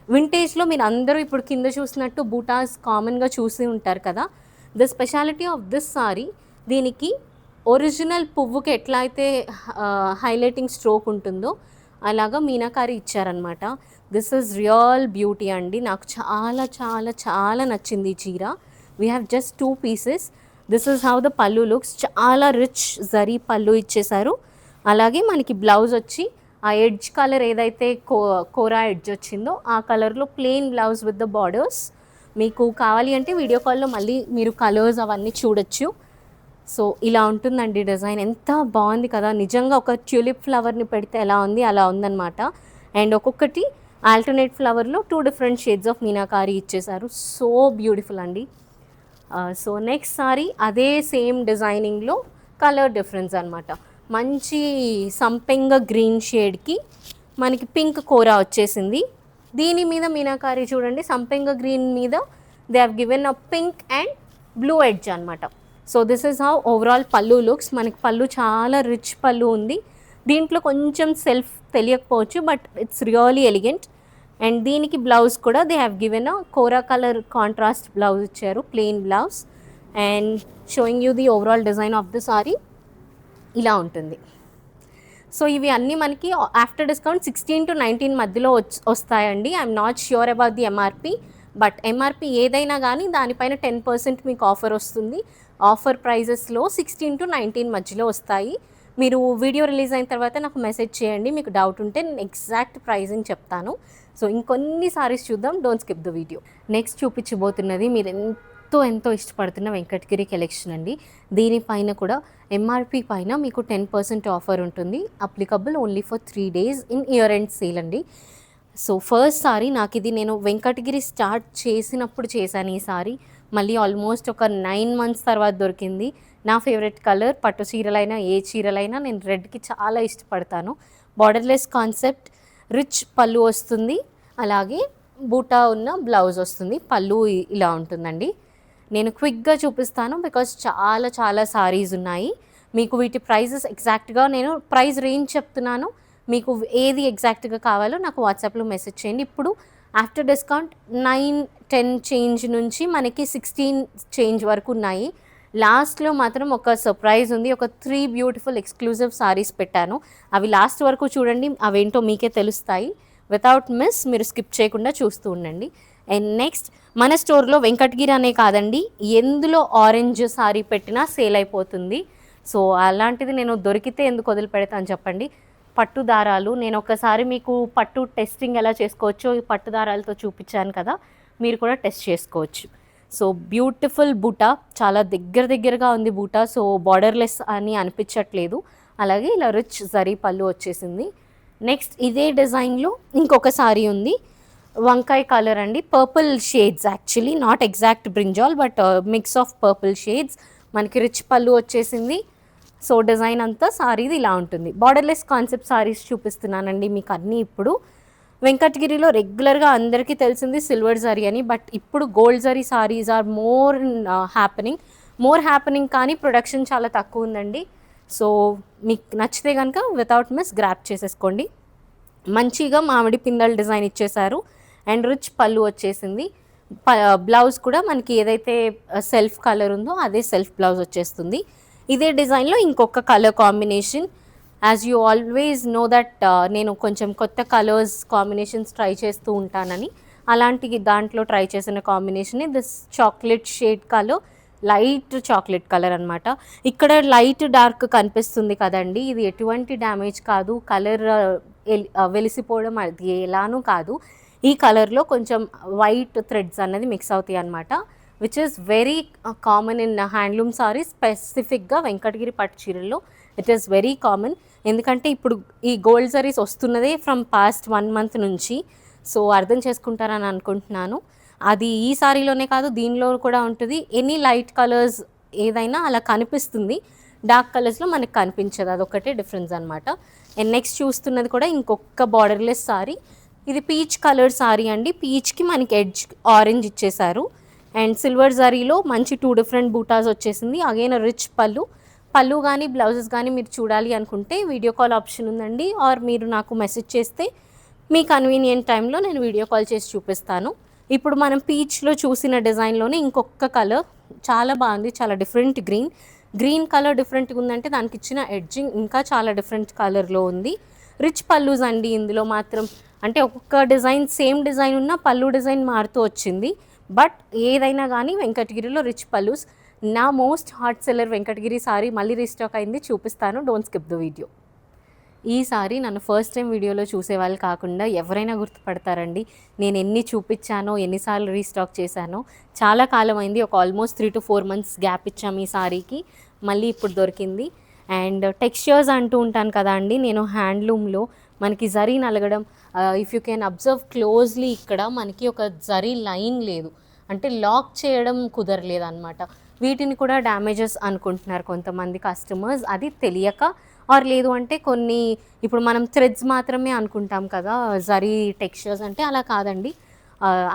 B: వింటేజ్లో మీరు అందరూ ఇప్పుడు కింద చూసినట్టు బూటాస్ కామన్గా చూసి ఉంటారు కదా. The speciality of this sorry, దీనికి ఒరిజినల్ పువ్వుకి ఎట్లా అయితే హైలైటింగ్ స్ట్రోక్ ఉంటుందో అలాగా మీనాకారి ఇచ్చారనమాట. దిస్ ఈజ్ రియల్ బ్యూటీ అండి. నాకు చాలా చాలా చాలా నచ్చింది ఈ చీర. We have just 2 pieces. This is how the pallu looks. చాలా రిచ్ జరీ పళ్ళు ఇచ్చేసారు. అలాగే మనకి బ్లౌజ్ వచ్చి ఆ ఎడ్జ్ కలర్ ఏదైతే కోరా ఎడ్జ్ వచ్చిందో ఆ కలర్లో plain blouse with the borders. మీకు కావాలి అంటే వీడియో కాల్లో మళ్ళీ మీరు కలర్స్ అవన్నీ చూడొచ్చు. సో ఇలా ఉంటుందండి డిజైన్. ఎంత బాగుంది కదా, నిజంగా ఒక ట్యూలిప్ ఫ్లవర్ని పెడితే ఎలా ఉంది అలా ఉందన్నమాట. అండ్ ఒక్కొక్కటి ఆల్టర్నేట్ ఫ్లవర్లో 2 డిఫరెంట్ షేడ్స్ ఆఫ్ మీనాకారి ఇచ్చేసారు. సో బ్యూటిఫుల్ అండి. సో నెక్స్ట్ సారీ అదే సేమ్ డిజైనింగ్లో కలర్ డిఫరెన్స్ అనమాట. మంచి సంపెంగ గ్రీన్ షేడ్కి మనకి పింక్ కోరా వచ్చేసింది. దీని మీద మీనాకారి చూడండి, సంపెంగ గ్రీన్ మీద they have given a pink and blue edge అనమాట. So this is how overall పళ్ళు లుక్స్. మనకి పళ్ళు చాలా రిచ్ పళ్ళు ఉంది. దీంట్లో కొంచెం సెల్ఫ్ తెలియకపోవచ్చు, but it's really elegant. And దీనికి బ్లౌజ్ కూడా they have given a kora colour contrast blouse ఇచ్చారు, plain blouse. And showing you the overall design of the sari ఇలా ఉంటుంది. సో ఇవి అన్నీ మనకి ఆఫ్టర్ డిస్కౌంట్ 16 to 19 మధ్యలో వస్తాయండి. I'm not sure about the MRP, but MRP ఏదైనా కానీ దానిపైన 10% మీకు ఆఫర్ వస్తుంది. ఆఫర్ ప్రైజెస్లో 16 to 19 మధ్యలో వస్తాయి. మీరు వీడియో రిలీజ్ అయిన తర్వాత నాకు మెసేజ్ చేయండి, మీకు డౌట్ ఉంటే నేను ఎగ్జాక్ట్ ప్రైజింగ్ చెప్తాను. సో ఇంకొన్ని సారీస్ చూద్దాం, don't skip the video. Next చూపించబోతున్నది మీరు ఎంతో ఇష్టపడుతున్న వెంకటగిరి కలెక్షన్ అండి. దీనిపైన కూడా ఎంఆర్పి పైన మీకు 10% ఆఫర్ ఉంటుంది. Applicable only for 3 days in year end sale అండి. సో ఫస్ట్ సారీ నాకు ఇది నేను వెంకటగిరి స్టార్ట్ చేసినప్పుడు చేశాను ఈ సారీ. మళ్ళీ ఆల్మోస్ట్ ఒక 9 months తర్వాత దొరికింది. నా ఫేవరెట్ కలర్, పట్టు చీరలైనా ఏ చీరలైనా నేను రెడ్కి చాలా ఇష్టపడతాను. బార్డర్లెస్ కాన్సెప్ట్, రిచ్ పళ్ళు వస్తుంది, అలాగే బూటా ఉన్న బ్లౌజ్ వస్తుంది. పళ్ళు ఇలా ఉంటుందండి. నేను క్విక్గా చూపిస్తాను బికాజ్ చాలా సారీస్ ఉన్నాయి. మీకు వీటి ప్రైజెస్ ఎగ్జాక్ట్గా నేను ప్రైస్ రేంజ్ చెప్తున్నాను. మీకు ఏది ఎగ్జాక్ట్గా కావాలో నాకు వాట్సాప్లో మెసేజ్ చేయండి. ఇప్పుడు ఆఫ్టర్ డిస్కౌంట్ 9-10 చేంజ్ నుంచి మనకి 16 చేంజ్ వరకు ఉన్నాయి. లాస్ట్లో మాత్రం ఒక సర్ప్రైజ్ ఉంది. ఒక 3 బ్యూటిఫుల్ ఎక్స్క్లూజివ్ సారీస్ పెట్టాను. అవి లాస్ట్ వరకు చూడండి, అవేంటో మీకే తెలుస్తాయి. వితౌట్ మిస్ మీరు స్కిప్ చేయకుండా చూస్తూ ఉండండి. అండ్ నెక్స్ట్ మన స్టోర్లో వెంకటగిరి అనే కాదండి, ఎందులో ఆరెంజ్ సారీ పెట్టినా సేల్ అయిపోతుంది. సో అలాంటిది నేను దొరికితే ఎందుకు వదిలిపెడతాను చెప్పండి. పట్టు దారాలు, నేను ఒకసారి మీకు పట్టు టెస్టింగ్ ఎలా చేసుకోవచ్చో ఈ పట్టు దారాలతో చూపించాను కదా, మీరు కూడా టెస్ట్ చేసుకోవచ్చు. సో బ్యూటిఫుల్ బూటా, చాలా దగ్గరగా ఉంది బూటా. సో బార్డర్లెస్ అని అనిపించట్లేదు. అలాగే ఇలా రిచ్ జరీ పళ్ళు వచ్చేసింది. నెక్స్ట్ ఇదే డిజైన్లో ఇంకొక సారీ ఉంది, వంకాయ కలర్ అండి. Purple shades, actually not exact brinjal but mix of purple shades. మనకి రిచ్ పళ్ళు వచ్చేసింది. సో డిజైన్ అంతా సారీది ఇలా ఉంటుంది. బార్డర్లెస్ కాన్సెప్ట్ సారీస్ చూపిస్తున్నానండి మీకు అన్నీ. ఇప్పుడు వెంకటగిరిలో రెగ్యులర్గా అందరికీ తెలిసింది సిల్వర్ జరీ అని, బట్ ఇప్పుడు gold zari sarees are more happening కానీ ప్రొడక్షన్ చాలా తక్కువ ఉందండి. సో మీకు నచ్చితే కనుక వితౌట్ మిస్ గ్రాప్ చేసేసుకోండి. మంచిగా మామిడి పిందెల డిజైన్ ఇచ్చేసారు అండ్ రిచ్ పళ్ళు వచ్చేసింది. బ్లౌజ్ కూడా మనకి ఏదైతే సెల్ఫ్ కలర్ ఉందో అదే సెల్ఫ్ బ్లౌజ్ వచ్చేస్తుంది. ఇదే డిజైన్లో ఇంకొక colour combination. As you always know that నేను కొంచెం కొత్త కలర్స్ కాంబినేషన్స్ ట్రై చేస్తూ ఉంటానని, అలాంటి దాంట్లో ట్రై చేసిన combination this chocolate shade colour, light chocolate colour అనమాట. ఇక్కడ లైట్ డార్క్ కనిపిస్తుంది కదండి, ఇది ఎటువంటి డ్యామేజ్ కాదు. కలర్ వెలిసిపోవడం అది ఎలానూ కాదు. ఈ కలర్లో కొంచెం వైట్ థ్రెడ్స్ అన్నది మిక్స్ అవుతాయి అనమాట, which is very common in handloom saris. స్పెసిఫిక్గా వెంకటగిరి పట్టు చీరల్లో ఇట్ ఈస్ వెరీ కామన్. ఎందుకంటే ఇప్పుడు ఈ గోల్డ్ సారీస్ వస్తున్నదే ఫ్రమ్ పాస్ట్ 1 month నుంచి. సో అర్థం చేసుకుంటారని అనుకుంటున్నాను. అది ఈ సారీలోనే కాదు, దీనిలో కూడా ఉంటుంది. ఎనీ లైట్ కలర్స్ ఏదైనా అలా కనిపిస్తుంది, డార్క్ కలర్స్లో మనకు కనిపించదు, అదొకటే డిఫరెన్స్ అనమాట. అండ్ నెక్స్ట్ చూస్తున్నది కూడా ఇంకొక బార్డర్లెస్ సారీ. ఇది పీచ్ కలర్ సారీ అండి. పీచ్కి మనకి ఎడ్జ్ ఆరెంజ్ ఇచ్చేసారు అండ్ సిల్వర్ జరీలో మంచి 2 different బూటాస్ వచ్చేసింది. అగైన్ రిచ్ పళ్ళు కానీ బ్లౌజెస్ కానీ మీరు చూడాలి అనుకుంటే వీడియో కాల్ ఆప్షన్ ఉందండి, ఆర్ మీరు నాకు మెసేజ్ చేస్తే మీ కన్వీనియంట్ టైంలో నేను వీడియో కాల్ చేసి చూపిస్తాను. ఇప్పుడు మనం పీచ్లో చూసిన డిజైన్లోనే ఇంకొక కలర్ చాలా బాగుంది, చాలా డిఫరెంట్ గ్రీన్ కలర్ డిఫరెంట్గా ఉందంటే దానికి ఇచ్చిన ఎడ్జింగ్ ఇంకా చాలా డిఫరెంట్ కలర్లో ఉంది. రిచ్ పల్లూస్ అండి ఇందులో మాత్రం. అంటే ఒక్కొక్క డిజైన్ సేమ్ డిజైన్ ఉన్న పళ్ళు డిజైన్ మారుతూ వచ్చింది. బట్ ఏదైనా కానీ వెంకటగిరిలో రిచ్ పల్లూస్. నా most hot seller Venkatagiri sorry మళ్ళీ రీస్టాక్ అయింది, చూపిస్తాను. Don't skip the video. ఈ సారీ నన్ను ఫస్ట్ టైం వీడియోలో చూసేవాళ్ళు కాకుండా ఎవరైనా గుర్తుపడతారండి. నేను ఎన్ని చూపించానో, ఎన్నిసార్లు రీస్టాక్ చేశానో. చాలా కాలం అయింది, ఒక ఆల్మోస్ట్ 3 to 4 months గ్యాప్ ఇచ్చాము ఈ సారీకి. మళ్ళీ ఇప్పుడు దొరికింది. అండ్ టెక్స్చర్స్ అంటూ ఉంటాను కదా అండి, నేను హ్యాండ్లూమ్లో మనకి జరీ నలగడం, if you can observe closely, ఇక్కడ మనకి ఒక జరీ లైన్ లేదు, అంటే లాక్ చేయడం కుదరలేదు అనమాట. వీటిని కూడా డ్యామేజెస్ అనుకుంటున్నారు కొంతమంది కస్టమర్స్, అది తెలియక. ఆర్ లేదు అంటే కొన్ని ఇప్పుడు మనం థ్రెడ్స్ మాత్రమే అనుకుంటాం కదా జరీ టెక్స్చర్స్ అంటే, అలా కాదండి.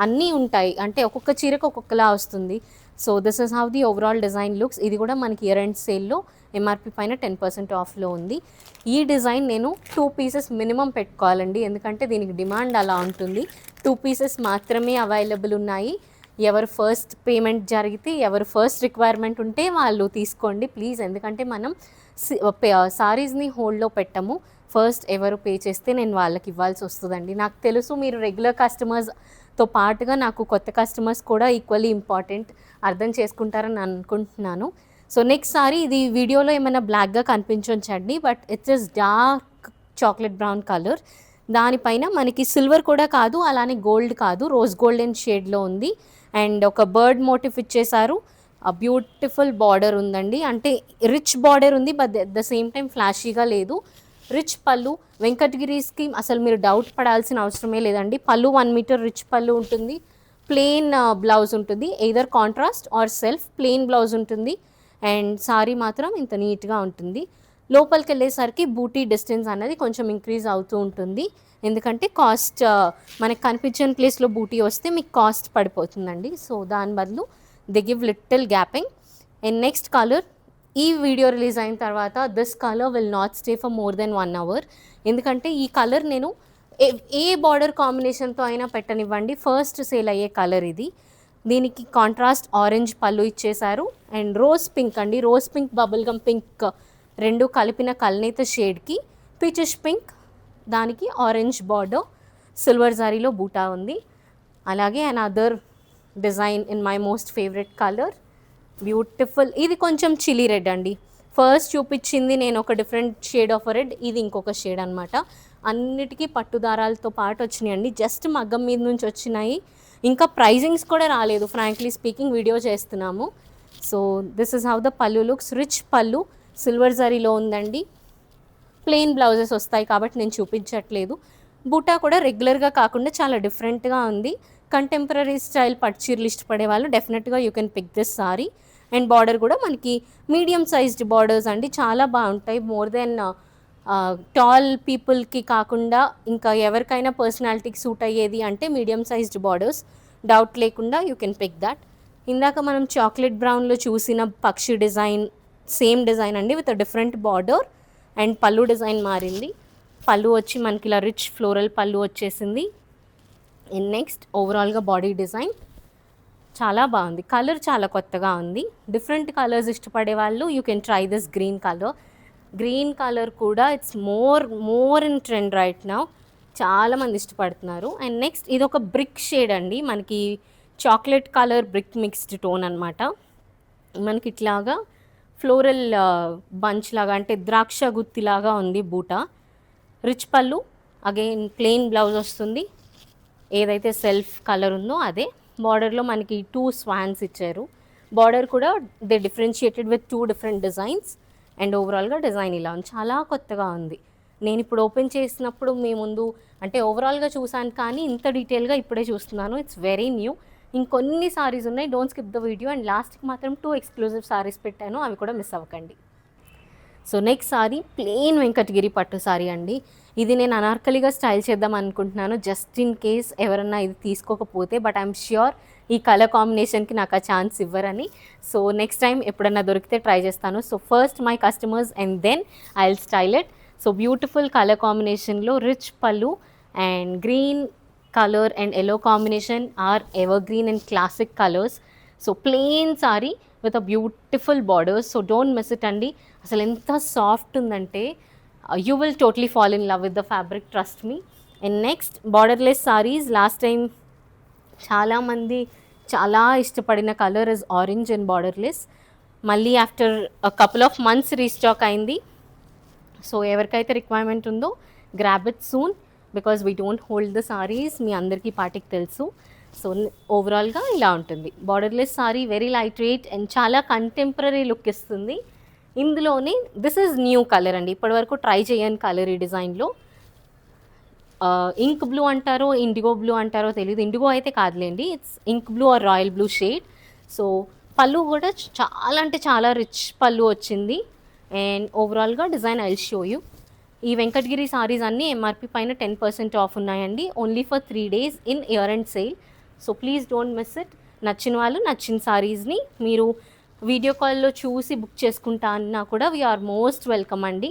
B: అన్నీ ఉంటాయి, అంటే ఒక్కొక్క చీరకు ఒక్కొక్కలా వస్తుంది. So this is how the overall design looks. ఇది కూడా మనకి ఇయర్ ఎండ్ సేల్లో ఎంఆర్పి పైన 10% ఆఫ్లో ఉంది. ఈ డిజైన్ నేను 2 pieces మినిమం పెట్టుకోవాలండి, ఎందుకంటే దీనికి డిమాండ్ అలా ఉంటుంది. 2 pieces మాత్రమే అవైలబుల్ ఉన్నాయి. ఎవరు ఫస్ట్ పేమెంట్ జరిగితే, ఎవరు ఫస్ట్ రిక్వైర్మెంట్ ఉంటే వాళ్ళు తీసుకోండి ప్లీజ్, ఎందుకంటే మనం సారీస్ని హోల్డ్లో పెట్టము. ఫస్ట్ ఎవరు పే చేస్తే నేను వాళ్ళకి ఇవ్వాల్సి వస్తుందండి. నాకు తెలుసు మీరు రెగ్యులర్ కస్టమర్స్తో పాటుగా నాకు కొత్త కస్టమర్స్ కూడా ఈక్వల్లీ ఇంపార్టెంట్, అర్థం చేసుకుంటారని అనుకుంటున్నాను. సో నెక్స్ట్ సారీ, ఇది వీడియోలో ఏమైనా బ్లాక్గా కనిపించండి, but it's is dark chocolate brown colour. దానిపైన మనకి సిల్వర్ కూడా కాదు, అలానే గోల్డ్ కాదు, రోజ్ గోల్డెన్ షేడ్లో ఉంది. అండ్ ఒక బర్డ్ మోటిఫ్ ఇచ్చేసారు. బ్యూటిఫుల్ బార్డర్ ఉందండి, అంటే రిచ్ బార్డర్ ఉంది, but at the same time ఫ్లాషీగా లేదు. రిచ్ పళ్ళు, వెంకటగిరీస్కి అసలు మీరు డౌట్ పడాల్సిన అవసరమే లేదండి. పళ్ళు 1 meter రిచ్ పళ్ళు ఉంటుంది. ప్లెయిన్ బ్లౌజ్ ఉంటుంది, either contrast or self. Plain blouse ఉంటుంది అండ్ సారీ మాత్రం ఇంత నీట్గా ఉంటుంది. లోపలికి వెళ్ళేసరికి బూటీ డిస్టెన్స్ అనేది కొంచెం ఇంక్రీజ్ అవుతూ ఉంటుంది, ఎందుకంటే కాస్ట్ మనకు కనిపించని ప్లేస్లో బూటీ వస్తే మీకు కాస్ట్ పడిపోతుందండి. సో దాని బదులు they give little gaping. And next colour, ఈ వీడియో రిలీజ్ అయిన తర్వాత this colour will not stay for more than 1 hour, ఎందుకంటే ఈ కలర్ నేను ఏ బార్డర్ కాంబినేషన్తో అయినా పెట్టనివ్వండి, ఫస్ట్ సేల్ అయ్యే కలర్ ఇది. దీనికి కాంట్రాస్ట్ ఆరెంజ్ పళ్ళు ఇచ్చేశారు అండ్ రోజ్ పింక్ అండి, rose pink bubble gum pink రెండు కలిపిన కల్నేత షేడ్కి పీచిష్ పింక్, దానికి ఆరెంజ్ బార్డర్, సిల్వర్ జారీలో బూటా ఉంది. అలాగే another design in my most favourite colour, beautiful. ఇది కొంచెం చిల్లీ రెడ్ అండి, ఫస్ట్ చూపించింది నేను ఒక డిఫరెంట్ షేడ్ ఆఫ్ రెడ్, ఇది ఇంకొక షేడ్ అనమాట. అన్నిటికీ పట్టుదారాలతో పాటు వచ్చినాయండి, జస్ట్ మగ్గం మీద నుంచి వచ్చినాయి. ఇంకా ప్రైజింగ్స్ కూడా రాలేదు, ఫ్రాంక్లీ స్పీకింగ్, వీడియో చేస్తున్నాము. So this is how the pallu looks. Rich పళ్ళు సిల్వర్ జరీలో ఉందండి. ప్లెయిన్ బ్లౌజెస్ వస్తాయి కాబట్టి నేను చూపించట్లేదు. బూటా కూడా రెగ్యులర్గా కాకుండా చాలా డిఫరెంట్గా ఉంది. కంటెంపరీ స్టైల్ పట్టుచీరలు ఇష్టపడే వాళ్ళు డెఫినెట్గా you can pick this saree. And border కూడా మనకి మీడియం సైజ్డ్ బార్డర్స్ అండి, చాలా బాగుంటాయి. మోర్ దెన్ టాల్ పీపుల్కి కాకుండా ఇంకా ఎవరికైనా పర్సనాలిటీకి సూట్ అయ్యేది అంటే మీడియం సైజ్డ్ బార్డర్స్, డౌట్ లేకుండా యూ కెన్ పిక్ దట్. ఇందాక మనం చాక్లెట్ బ్రౌన్లో చూసిన పక్షి డిజైన్ సేమ్ డిజైన్ అండి, విత్ డిఫరెంట్ బార్డర్. అండ్ పళ్ళు డిజైన్ మారింది, పళ్ళు వచ్చి మనకి ఇలా రిచ్ ఫ్లోరల్ పళ్ళు వచ్చేసింది. అండ్ నెక్స్ట్ ఓవరాల్గా బాడీ డిజైన్ చాలా బాగుంది, కలర్ చాలా కొత్తగా ఉంది. డిఫరెంట్ కలర్స్ ఇష్టపడే వాళ్ళు you can try this green colour. Green colour కూడా it's more in trend right now, చాలామంది ఇష్టపడుతున్నారు. అండ్ నెక్స్ట్ ఇది ఒక బ్రిక్ షేడ్ అండి, మనకి chocolate colour brick mixed tone అనమాట. మనకి ఇట్లాగా ఫ్లోరల్ బంచ్ లాగా, అంటే ద్రాక్ష గుత్తిలాగా ఉంది బూట. రిచ్ పళ్ళు, అగైన్ ప్లెయిన్ బ్లౌజ్ వస్తుంది, ఏదైతే సెల్ఫ్ కలర్ ఉందో అదే. బార్డర్లో మనకి 2 స్వాన్స్ ఇచ్చారు. బార్డర్ కూడా they differentiated with 2 different designs. And ఓవరాల్గా డిజైన్ ఇలా ఉంది, చాలా కొత్తగా ఉంది. నేను ఇప్పుడు ఓపెన్ చేసినప్పుడు మీ ముందు అంటే ఓవరాల్గా చూసాను, కానీ ఇంత డీటెయిల్గా ఇప్పుడే చూస్తున్నాను. It's very new. ఇంకొన్ని సారీస్ ఉన్నాయి, don't skip the video. And లాస్ట్కి మాత్రం 2 ఎక్స్క్లూజివ్ సారీస్ పెట్టాను, అవి కూడా మిస్ అవ్వకండి. So next sorry plain Venkatagiri పట్టు సారీ అండి. ఇది నేను అనార్కలిగా స్టైల్ చేద్దాం అనుకుంటున్నాను, జస్ట్ ఇన్ కేస్ ఎవరన్నా ఇది తీసుకోకపోతే. బట్ ఐఎమ్ ష్యూర్ ఈ కలర్ కాంబినేషన్కి నాకు ఆ ఛాన్స్ ఇవ్వరని. సో నెక్స్ట్ టైం ఎప్పుడన్నా దొరికితే ట్రై చేస్తాను. So first my customers and then I will style it. So beautiful colour కాంబినేషన్లో rich pallu and green colour and yellow combination are evergreen and classic colours. So plain saree with a beautiful borders. So don't miss it అండి. అసలు ఎంత సాఫ్ట్ ఉందంటే You will totally fall in love with the fabric, trust me. And next, borderless sarees. Last time చాలామంది చాలా ఇష్టపడిన colour is orange and borderless. మళ్ళీ after couple of months restock అయింది. సో ఎవరికైతే రిక్వైర్మెంట్ ఉందో grab it soon, because we don't hold the saris. మీ అందరికీ పాటికి తెలుసు. సో ఓవరాల్గా ఇలా ఉంటుంది borderless sari, very light weight and చాలా కంటెంపరీ లుక్ ఇస్తుంది. ఇందులోనే దిస్ ఈజ్ న్యూ కలర్ అండి, ఇప్పటివరకు ట్రై చేయని కలర్ ఈ డిజైన్లో. ఇంక్ బ్లూ అంటారో ఇండిగో బ్లూ అంటారో తెలియదు, ఇండిగో అయితే కాదులేండి, it's ink blue or royal blue shade. So పళ్ళు కూడా చాలా అంటే చాలా రిచ్ పళ్ళు వచ్చింది. అండ్ ఓవరాల్గా డిజైన్ ఐల్ షో యూ. ఈ వెంకటగిరి సారీస్ అన్నీ ఎంఆర్పి పైన 10% ఆఫ్ ఉన్నాయండి, only for 3 days in year and sale. So please don't miss it. నచ్చిన వాళ్ళు నచ్చిన సారీస్ని మీరు వీడియో కాల్లో చూసి బుక్ చేసుకుంటా అన్నా కూడా వీఆర్ మోస్ట్ వెల్కమ్ అండి.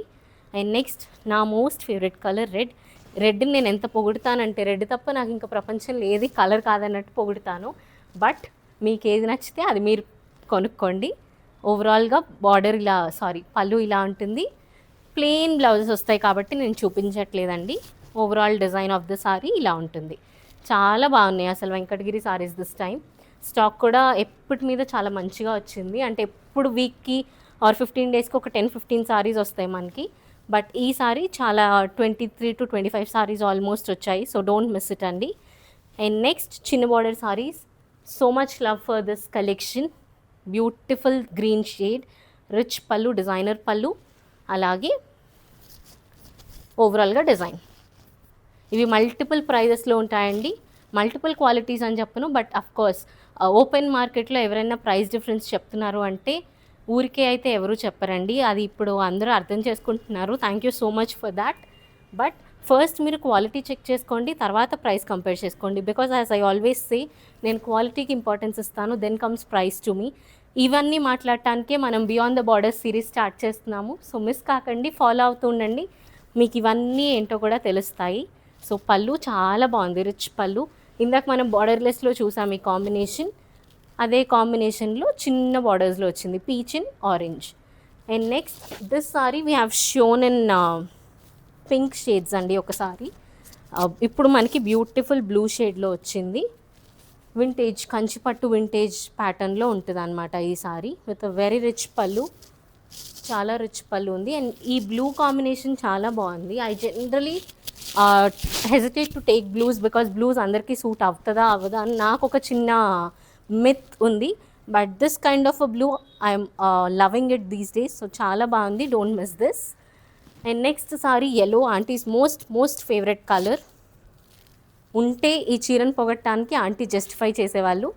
B: అండ్ నెక్స్ట్ నా మోస్ట్ ఫేవరెట్ కలర్ రెడ్. రెడ్ని నేను ఎంత పొగుడుతానంటే, రెడ్ తప్ప నాకు ఇంకా ప్రపంచంలో ఏది కలర్ కాదన్నట్టు పొగుడుతాను. బట్ మీకు ఏది నచ్చితే అది మీరు కొనుక్కోండి. ఓవరాల్గా బార్డర్ ఇలా పళ్ళు ఇలా ఉంటుంది. ప్లెయిన్ బ్లౌజెస్ వస్తాయి కాబట్టి నేను చూపించట్లేదండి. Overall design of the sari ఇలా ఉంటుంది. చాలా బాగున్నాయి అసలు Venkatagiri saris this time. Stock కూడా ఎప్పటి మీద చాలా మంచిగా వచ్చింది. అంటే ఎప్పుడు వీక్కి ఆర్ 15 daysకి ఒక 10-15 సారీస్ వస్తాయి మనకి. బట్ ఈ సారీ చాలా 23 to 25 సారీస్ ఆల్మోస్ట్ వచ్చాయి. సో డోంట్ మిస్ ఇట్ అండి. అండ్ నెక్స్ట్ చిన్న border saris. So much love for this collection. Beautiful green shade, rich పళ్ళు, డిజైనర్ పళ్ళు, అలాగే ఓవరాల్గా డిజైన్. ఇవి మల్టిపుల్ ప్రైజెస్లో ఉంటాయండి. మల్టిపుల్ క్వాలిటీస్ అని చెప్పను, బట్ అఫ్ కోర్స్ ఓపెన్ మార్కెట్లో ఎవరైనా ప్రైస్ డిఫరెన్స్ చెప్తున్నారు అంటే ఊరికే అయితే ఎవరు చెప్పరండి. అది ఇప్పుడు అందరూ అర్థం చేసుకుంటున్నారు. Thank you so much for that. But first మీరు క్వాలిటీ చెక్ చేసుకోండి, తర్వాత ప్రైస్ కంపేర్ చేసుకోండి. Because as I always say, నేను క్వాలిటీకి ఇంపార్టెన్స్ ఇస్తాను, then comes price to me. ఇవన్నీ మాట్లాడటానికే మనం beyond the border series start చేస్తున్నాము. సో మిస్ కాకండి, ఫాలో అవుతూ ఉండండి, మీకు ఇవన్నీ ఏంటో కూడా తెలుస్తాయి. సో పళ్ళు చాలా బాగుంది, రిచ్ పళ్ళు. ఇందాక మనం బార్డర్లెస్లో చూసాం ఈ కాంబినేషన్, అదే కాంబినేషన్లో చిన్న బార్డర్స్లో వచ్చింది, peach and orange. And next this sorry we have shown in pink shades అండి. ఒకసారి ఇప్పుడు మనకి బ్యూటిఫుల్ బ్లూ షేడ్లో వచ్చింది. వింటేజ్ కంచిపట్టు వింటేజ్ ప్యాటర్న్లో ఉంటుంది అనమాట ఈ సారీ, విత్ వెరీ రిచ్ పళ్ళు, చాలా రిచ్ పళ్ళు ఉంది. అండ్ ఈ బ్లూ కాంబినేషన్ చాలా బాగుంది. I generally hesitate to take blues because blues అందరికీ సూట్ అవుతుందా అవ్వదా అని నాకు ఒక చిన్న మిత్ ఉంది. But this kind of a blue I'm loving it these days. So చాలా బాగుంది, don't miss this. And next sorry yellow, aunties most favourite colour. ఉంటే ఈ చీరను పొగట్టడానికి ఆంటీ జస్టిఫై చేసేవాళ్ళు.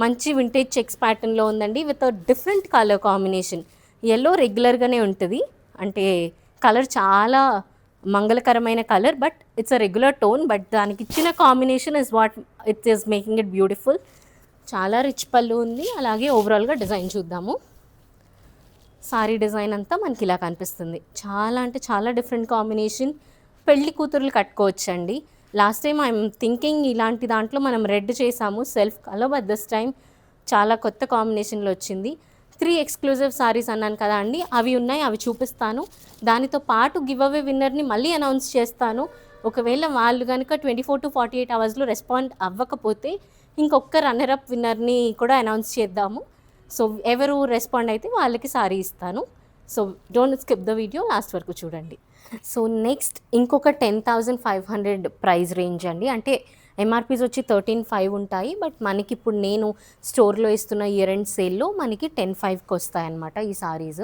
B: మంచి వింటేజ్ చెక్స్ ప్యాటర్న్లో ఉందండి, with different colour combination. Yellow రెగ్యులర్గానే ఉంటుంది, అంటే కలర్ చాలా మంగళకరమైన colour, but it's a regular tone. But దానికి ఇచ్చిన combination is what it is making it beautiful. చాలా రిచ్ పళ్ళు ఉంది. అలాగే ఓవరాల్గా డిజైన్ చూద్దాము. సారీ డిజైన్ అంతా మనకి ఇలా కనిపిస్తుంది. చాలా అంటే చాలా డిఫరెంట్ కాంబినేషన్. పెళ్లి కూతురులు కట్టుకోవచ్చండి. లాస్ట్ టైం ఐఎమ్ థింకింగ్ ఇలాంటి దాంట్లో మనం రెడ్ చేసాము self colour, but this time చాలా కొత్త కాంబినేషన్లో వచ్చింది. 3 ఎక్స్క్లూజివ్ సారీస్ అన్నాను కదా అండి, అవి ఉన్నాయి, అవి చూపిస్తాను. దానితో పాటు గివ్ అవే విన్నర్ని మళ్ళీ అనౌన్స్ చేస్తాను. ఒకవేళ వాళ్ళు కనుక 24 to 48 అవర్స్లో రెస్పాండ్ అవ్వకపోతే ఇంకొక రన్నరప్ విన్నర్ని కూడా అనౌన్స్ చేద్దాము. సో ఎవరు రెస్పాండ్ అయితే వాళ్ళకి సారీ ఇస్తాను. So don't skip the video, last వరకు చూడండి. సో నెక్స్ట్ ఇంకొక 10,500 ప్రైస్ రేంజ్ అండి. అంటే ఎంఆర్పీస్ వచ్చి 13,500 ఉంటాయి, బట్ మనకి ఇప్పుడు నేను స్టోర్లో ఇస్తున్న ఇయర్ ఎండ్ సేల్లో మనకి 10,500కి వస్తాయన్నమాట ఈ sarees.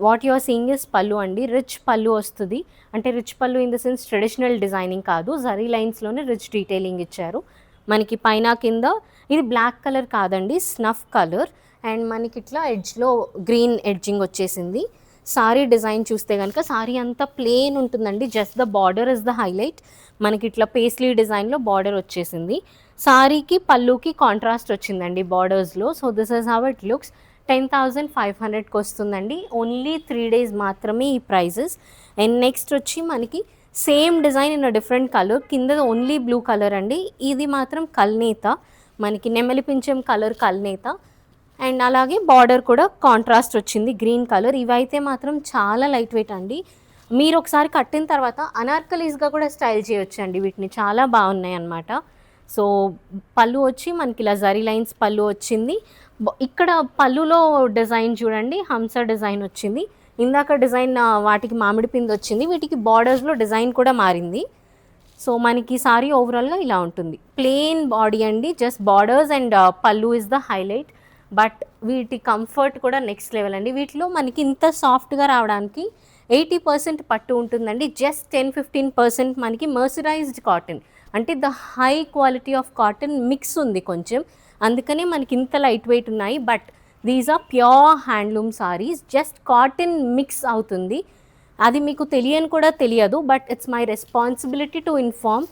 B: What you are seeing is pallu అండి, రిచ్ పళ్ళు వస్తుంది. అంటే rich pallu in the sense traditional designing కాదు, జరీ లైన్స్లోనే రిచ్ డీటెయిలింగ్ ఇచ్చారు. మనకి పైన కింద ఇది బ్లాక్ కలర్ కాదండి, స్నఫ్ కలర్. అండ్ మనకి ఇట్లా ఎడ్జ్లో గ్రీన్ ఎడ్జింగ్ వచ్చేసింది. సారీ డిజైన్ చూస్తే కనుక సారీ అంతా ప్లెయిన్ ఉంటుందండి, just the border is the highlight. మనకి ఇట్లా పేస్లీ డిజైన్లో బార్డర్ వచ్చేసింది. సారీకి పళ్ళుకి కాంట్రాస్ట్ వచ్చిందండి బార్డర్స్లో. So this is how it looks. 10,500కి వస్తుందండి. ఓన్లీ 3 days మాత్రమే ఈ ప్రైజెస్. అండ్ నెక్స్ట్ వచ్చి మనకి same design in a different colour, కింద ఓన్లీ బ్లూ కలర్ అండి. ఇది మాత్రం కల్నేత, మనకి నెమలి పింఛం కలర్ కల్నేత. అండ్ అలాగే బార్డర్ కూడా కాంట్రాస్ట్ వచ్చింది గ్రీన్ కలర్. ఇవైతే మాత్రం చాలా లైట్ వెయిట్ అండి. మీరు ఒకసారి కట్టిన తర్వాత అనార్కలీస్గా కూడా స్టైల్ చేయొచ్చండి వీటిని, చాలా బాగున్నాయి అన్నమాట. సో పళ్ళు వచ్చి మనకి ఇలా జరీ లైన్స్ పళ్ళు వచ్చింది. ఇక్కడ పళ్ళులో డిజైన్ చూడండి, హంస డిజైన్ వచ్చింది. ఇందాక డిజైన్ వాటికి మామిడి పిండి వచ్చింది, వీటికి బార్డర్స్లో డిజైన్ కూడా మారింది. సో మనకి సారీ ఓవరాల్గా ఇలా ఉంటుంది. ప్లెయిన్ బాడీ అండి, జస్ట్ బార్డర్స్ అండ్ పళ్ళు ఇస్ ద హైలైట్. బట్ వీటి కంఫర్ట్ కూడా నెక్స్ట్ లెవెల్ అండి. వీటిలో మనకి ఇంత సాఫ్ట్గా రావడానికి 80% పట్టు ఉంటుందండి. జస్ట్ 10-15% మనకి మర్సరైజ్డ్ కాటన్, అంటే the high quality of cotton mix ఉంది కొంచెం, అందుకనే మనకి ఇంత లైట్ వెయిట్ ఉన్నాయి. But these are pure handloom sarees, just cotton mix అవుతుంది. అది మీకు తెలియని కూడా తెలియదు, but it's my responsibility to inform.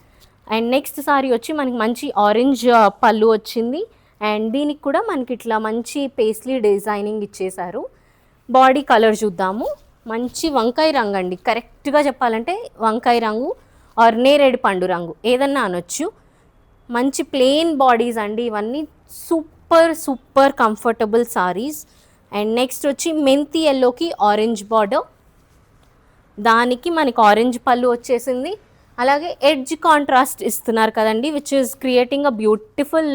B: And next saree వచ్చి మనకి మంచి ఆరెంజ్ పళ్ళు వచ్చింది. అండ్ దీనికి కూడా మనకి ఇట్లా మంచి పేస్లీ డిజైనింగ్ ఇచ్చేశారు. బాడీ కలర్ చూద్దాము. మంచి వంకాయ రంగు అండి, కరెక్ట్గా చెప్పాలంటే వంకాయ రంగు ఆర్ నేరేడు పండు రంగు ఏదన్నా అనొచ్చు. మంచి ప్లెయిన్ బాడీస్ అండి ఇవన్నీ, super super comfortable saris. And next వచ్చి మెంతి ఎల్లోకి ఆరెంజ్ బార్డర్, దానికి మనకి ఆరెంజ్ పళ్ళు వచ్చేసింది. అలాగే ఎడ్జ్ కాంట్రాస్ట్ ఇస్తున్నారు కదండి, which is creating a beautiful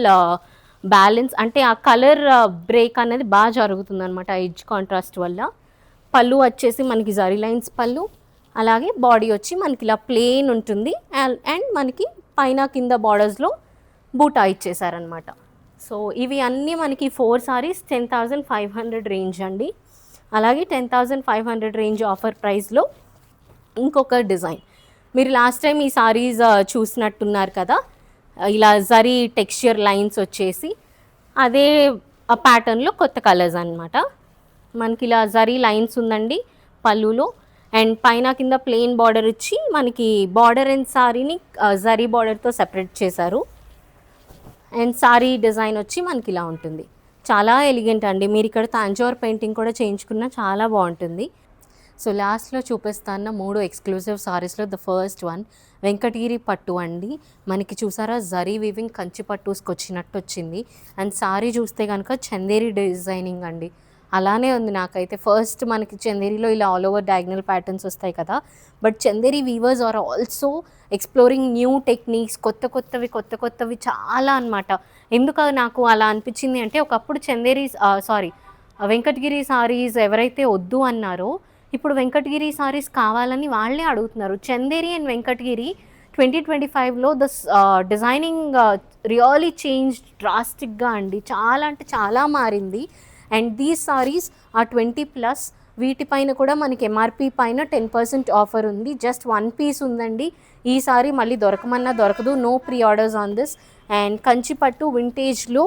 B: balance. అంటే ఆ కలర్ బ్రేక్ అనేది బాగా జరుగుతుంది అనమాట ఎడ్జ్ కాంట్రాస్ట్ వల్ల. పళ్ళు వచ్చేసి మనకి జరీ లైన్స్ పళ్ళు, అలాగే బాడీ వచ్చి మనకి ఇలా ప్లెయిన్ ఉంటుంది. అండ్ మనకి పైన కింద బార్డర్స్లో బూటా ఇచ్చేసారనమాట. సో ఇవి అన్నీ మనకి 4 సారీస్ 10,500 రేంజ్ అండి. అలాగే 10,500 రేంజ్ ఆఫర్ ప్రైస్లో ఇంకొక డిజైన్, మీరు లాస్ట్ టైం ఈ సారీస్ చూసినట్టున్నారు కదా, ఇలా జరీ టెక్స్చర్ లైన్స్ వచ్చేసి అదే ఆ ప్యాటర్న్లో కొత్త కలర్స్ అనమాట. మనకి ఇలా జరీ లైన్స్ ఉందండి పళ్ళులో, అండ్ పైన కింద ప్లెయిన్ బార్డర్ ఇచ్చి మనకి బార్డర్ అండ్ సారీని జరీ బార్డర్తో సెపరేట్ చేశారు. అండ్ సారీ డిజైన్ వచ్చి మనకి ఇలా ఉంటుంది, చాలా ఎలిగెంట్ అండి. మీరు ఇక్కడ తాంజోర్ పెయింటింగ్ కూడా చేయించుకున్నా చాలా బాగుంటుంది. సో లాస్ట్లో చూపిస్తాన్న 3 ఎక్స్క్లూజివ్ సారీస్లో ద ఫస్ట్ వన్ వెంకటగిరి పట్టు అండి. మనకి చూసారా జరీ వీవింగ్ కంచి పట్టుస్కి వచ్చినట్టు వచ్చింది. అండ్ సారీ చూస్తే కనుక చందేరి డిజైనింగ్ అండి, అలానే ఉంది నాకైతే. ఫస్ట్ మనకి చందేరిలో ఇలా ఆల్ ఓవర్ డయాగ్నల్ ప్యాటర్న్స్ వస్తాయి కదా, but Chanderi weavers are also exploring new techniques, కొత్త కొత్తవి చాలా అనమాట. ఎందుకు నాకు అలా అనిపించింది అంటే, ఒకప్పుడు చందేరి వెంకటగిరి సారీస్ ఎవరైతే వద్దు అన్నారో ఇప్పుడు వెంకటగిరి సారీస్ కావాలని వాళ్ళే అడుగుతున్నారు. చందేరి అండ్ వెంకటగిరి 2025లో ద డిజైనింగ్ రియలీ చేంజ్ డ్రాస్టిక్గా అండి, చాలా అంటే చాలా మారింది. అండ్ దీస్ సారీస్ ఆ 20+, వీటిపైన కూడా మనకి ఎంఆర్పి పైన 10% ఆఫర్ ఉంది. జస్ట్ 1 పీస్ ఉందండి ఈ సారీ, మళ్ళీ దొరకమన్నా దొరకదు. No pre orders on this. And కంచిపట్టు వింటేజ్లో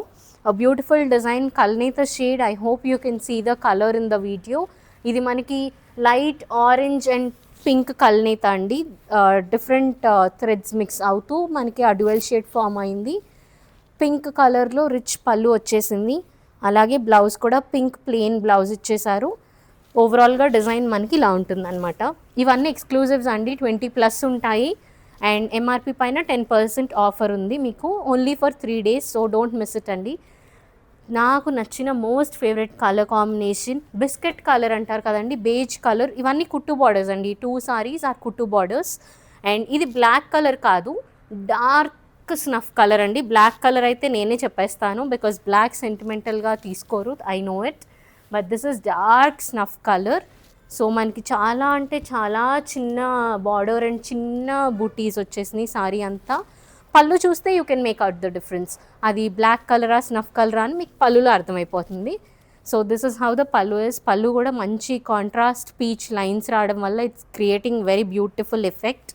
B: బ్యూటిఫుల్ డిజైన్ కల్నేత shade. I hope you can see the colour in the video. ఇది మనకి లైట్ ఆరెంజ్ అండ్ పింక్ కల్నేత అండి, డిఫరెంట్ థ్రెడ్స్ మిక్స్ అవుతూ మనకి ఆ డ్యువల్ షేడ్ ఫామ్ అయింది. పింక్ కలర్లో రిచ్ పళ్ళు వచ్చేసింది. అలాగే బ్లౌజ్ కూడా పింక్ ప్లెయిన్ బ్లౌజ్ ఇచ్చేసారు. ఓవరాల్గా డిజైన్ మనకి ఇలా ఉంటుందన్నమాట. ఇవన్నీ ఎక్స్క్లూజివ్స్ అండి, 20+ ఉంటాయి. అండ్ ఎంఆర్పి పైన 10% ఆఫర్ ఉంది మీకు, only for 3 days. So don't miss it అండి. నాకు నచ్చిన most favourite colour combination biscuit colour అంటారు కదండి, బేజ్ కలర్. ఇవన్నీ కుట్టు బార్డర్స్ అండి, 2 సారీస్ ఆర్ కుట్టు బార్డర్స్. అండ్ ఇది బ్లాక్ కలర్ కాదు, డార్క్ స్నఫ్ కలర్ అండి. బ్లాక్ కలర్ అయితే నేనే చెప్పేస్తాను, బికాస్ బ్లాక్ సెంటిమెంటల్గా తీసుకోరు, I know it. But this is dark snuff colour. So మనకి చాలా అంటే చాలా చిన్న బార్డర్ అండ్ చిన్న బూటీస్ వచ్చేసినాయి సారీ అంతా. పళ్ళు చూస్తే you can make out the difference, అది బ్లాక్ కలరా స్నఫ్ కలరా అని మీకు పళ్ళులో అర్థమైపోతుంది. So this is how the పళ్ళు ఇస్. పళ్ళు కూడా మంచి కాంట్రాస్ట్ పీచ్ లైన్స్ రావడం వల్ల it's creating very beautiful effect.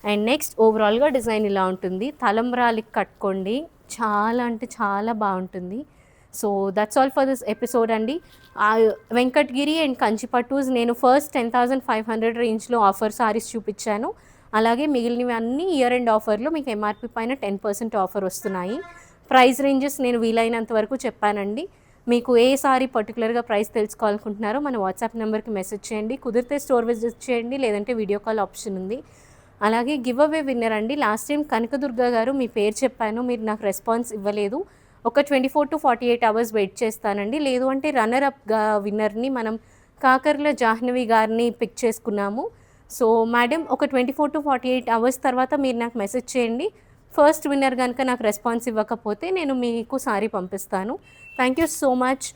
B: And next ఓవరాల్గా డిజైన్ ఇలా ఉంటుంది. తలంబ్రాలకి కట్టుకోండి, చాలా అంటే చాలా బాగుంటుంది. So that's all for this episode అండి. వెంకటగిరి అండ్ కంచిపట్టూస్ నేను ఫస్ట్ 10,500 రేంజ్లో ఆఫర్ సారీస్ చూపించాను. అలాగే మిగిలినవి అన్నీ ఇయర్ ఎండ్ ఆఫర్లో మీకు ఎంఆర్పి పైన 10% ఆఫర్ వస్తున్నాయి. ప్రైస్ రేంజెస్ నేను వీలైనంత వరకు చెప్పానండి. మీకు ఏ సారీ పర్టికులర్గా ప్రైస్ తెలుసుకోవాలనుకుంటున్నారో మన వాట్సాప్ నెంబర్కి మెసేజ్ చేయండి, కుదిరితే స్టోర్ విజిట్ చేయండి, లేదంటే వీడియో కాల్ ఆప్షన్ ఉంది. అలాగే గివ్ అవే విన్నర్ అండి. లాస్ట్ టైం కనకదుర్గ గారు మీ పేరు చెప్పాను, మీరు నాకు రెస్పాన్స్ ఇవ్వలేదు. ఒక 24 to 48 hours వెయిట్ చేస్తానండి. లేదు అంటే రన్నర్ అప్గా విన్నర్ని మనం కాకర్ల జాహ్నవి గారిని పిక్ చేసుకున్నాము. సో మేడం ఒక 24 to 48 అవర్స్ తర్వాత మీరు నాకు మెసేజ్ చేయండి. ఫస్ట్ విన్నర్ కనుక నాకు రెస్పాన్స్ ఇవ్వకపోతే నేను మీకు సారీ పంపిస్తాను. Thank you so much.